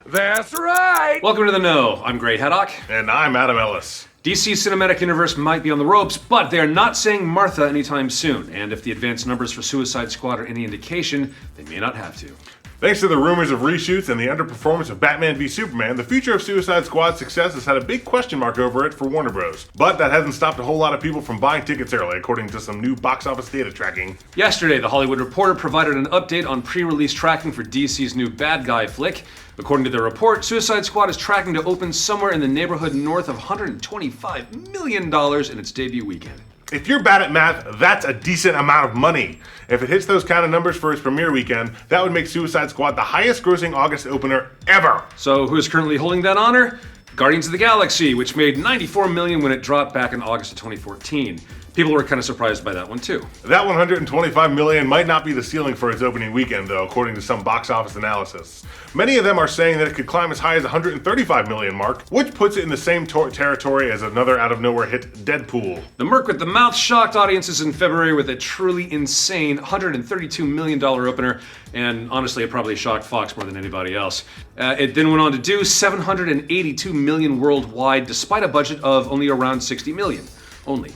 That's right! Welcome to The Know. I'm Great Haddock. And I'm Adam Ellis. DC's cinematic universe might be on the ropes, but they are not saying Martha anytime soon. And if the advanced numbers for Suicide Squad are any indication, they may not have to. Thanks to the rumors of reshoots and the underperformance of Batman v Superman, the future of Suicide Squad's success has had a big question mark over it for Warner Bros. But that hasn't stopped a whole lot of people from buying tickets early, according to some new box office data tracking. Yesterday, The Hollywood Reporter provided an update on pre-release tracking for DC's new bad guy flick. According to the report, Suicide Squad is tracking to open somewhere in the neighborhood north of $125 million in its debut weekend. If you're bad at math, that's a decent amount of money. If it hits those kind of numbers for its premiere weekend, that would make Suicide Squad the highest grossing August opener ever. So who is currently holding that honor? Guardians of the Galaxy, which made $94 million when it dropped back in August of 2014. People were kind of surprised by that one too. That $125 million might not be the ceiling for its opening weekend though, according to some box office analysis. Many of them are saying that it could climb as high as $135 million mark, which puts it in the same territory as another out-of-nowhere hit, Deadpool. The Merc with the Mouth shocked audiences in February with a truly insane $132 million opener, and honestly it probably shocked Fox more than anybody else. It then went on to do $782 million worldwide, despite a budget of only around $60 million. Only.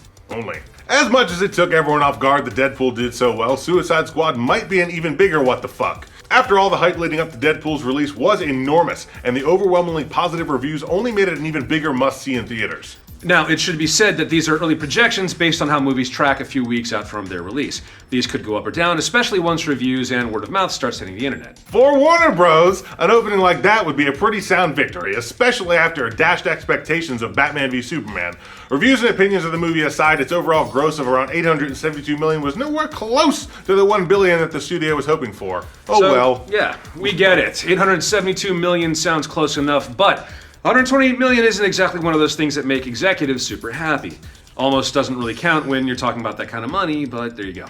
As much as it took everyone off guard that Deadpool did so well, Suicide Squad might be an even bigger what the fuck. After all, the hype leading up to Deadpool's release was enormous, and the overwhelmingly positive reviews only made it an even bigger must-see in theaters. Now, it should be said that these are early projections based on how movies track a few weeks out from their release. These could go up or down, especially once reviews and word of mouth starts hitting the internet. For Warner Bros., an opening like that would be a pretty sound victory, especially after dashed expectations of Batman v Superman. Reviews and opinions of the movie aside, its overall gross of around $872 million was nowhere close to the $1 billion that the studio was hoping for. Well. Yeah, we get it. $872 million sounds close enough, but $128 million isn't exactly one of those things that make executives super happy. Almost doesn't really count when you're talking about that kind of money, but there you go.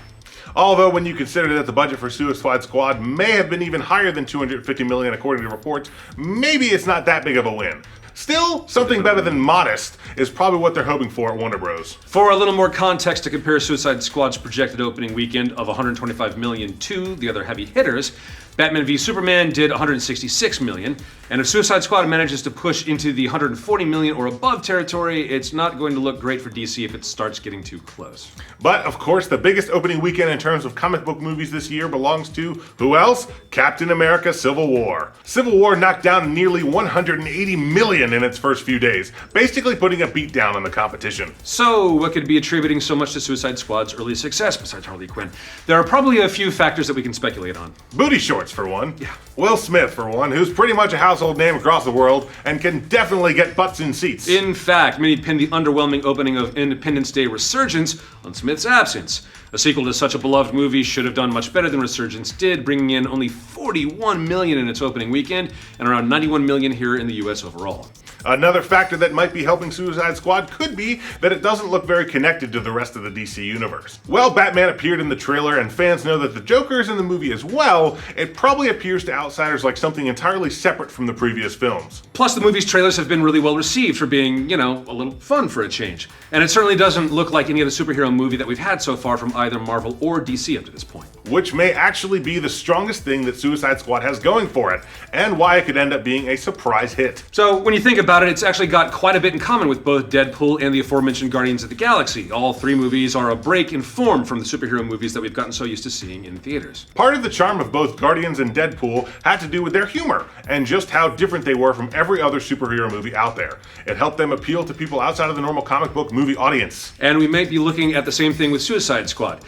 Although when you consider that the budget for Suicide Squad may have been even higher than $250 million according to reports, maybe it's not that big of a win. Still, something better than modest is probably what they're hoping for at Warner Bros. For a little more context to compare Suicide Squad's projected opening weekend of $125 million to the other heavy hitters, Batman v Superman did $166 million, and if Suicide Squad manages to push into the $140 million or above territory, it's not going to look great for DC if it starts getting too close. But, of course, the biggest opening weekend in terms of comic book movies this year belongs to, who else? Captain America Civil War. Civil War knocked down nearly $180 million in its first few days, basically putting a beat down on the competition. So, what could be attributing so much to Suicide Squad's early success besides Harley Quinn? There are probably a few factors that we can speculate on. Booty shorts, for one. Yeah. Will Smith, for one, who's pretty much a household name across the world and can definitely get butts in seats. In fact, many pinned the underwhelming opening of Independence Day Resurgence on Smith's absence. A sequel to such a beloved movie should have done much better than Resurgence did, bringing in only $41 million in its opening weekend and around $91 million here in the US overall. Another factor that might be helping Suicide Squad could be that it doesn't look very connected to the rest of the DC universe. Well, Batman appeared in the trailer and fans know that the Joker is in the movie as well, it probably appears to outsiders like something entirely separate from the previous films. Plus, the movie's trailers have been really well received for being, a little fun for a change. And it certainly doesn't look like any other superhero movie that we've had so far from either Marvel or DC up to this point. Which may actually be the strongest thing that Suicide Squad has going for it, and why it could end up being a surprise hit. So, when you think about it, it's actually got quite a bit in common with both Deadpool and the aforementioned Guardians of the Galaxy. All three movies are a break in form from the superhero movies that we've gotten so used to seeing in theaters. Part of the charm of both Guardians and Deadpool had to do with their humor, and just how different they were from every other superhero movie out there. It helped them appeal to people outside of the normal comic book movie audience. And we might be looking at the same thing with Suicide Squad.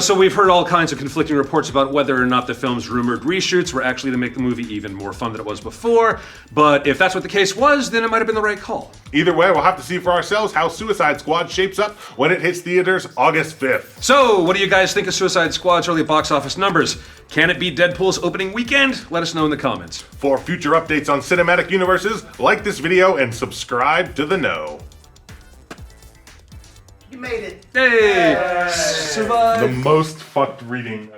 So we've heard all kinds of conflicting reports about whether or not the film's rumored reshoots were actually to make the movie even more fun than it was before, but if that's what the case was, then it might have been the right call. Either way, we'll have to see for ourselves how Suicide Squad shapes up when it hits theaters August 5th. So, what do you guys think of Suicide Squad's early box office numbers? Can it beat Deadpool's opening weekend? Let us know in the comments. For future updates on cinematic universes, like this video and subscribe to The Know. You made it. Hey! Survive! The most fucked reading.